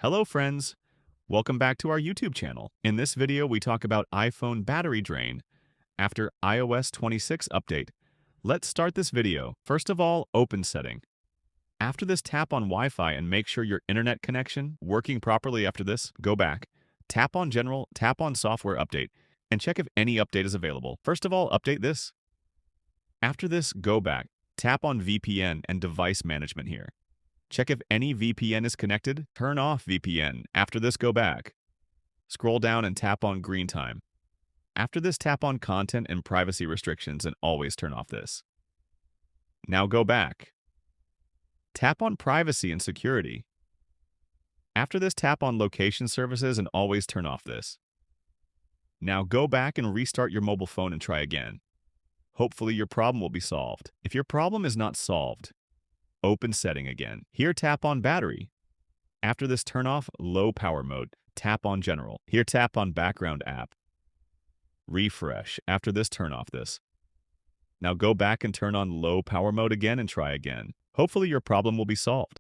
Hello friends! Welcome back to our YouTube channel. In this video, we talk about iPhone battery drain after iOS 26 update. Let's start this video. First of all, open setting. After this, tap on Wi-Fi and make sure your internet connection working properly. After this, go back. Tap on General, tap on Software Update, and check if any update is available. First of all, update this. After this, go back. Tap on VPN and Device Management here. Check if any VPN is connected. Turn off VPN. After this, go back. Scroll down and tap on Green Time. After this, tap on Content and Privacy Restrictions and always turn off this. Now go back. Tap on Privacy and Security. After this, tap on Location Services and always turn off this. Now go back and restart your mobile phone and try again. Hopefully your problem will be solved. If your problem is not solved, open setting again. Here, tap on battery. After this, turn off low power mode. Tap on general. Here, tap on background app. Refresh. After this, turn off this. Now go back and turn on low power mode again and try again. Hopefully your problem will be solved.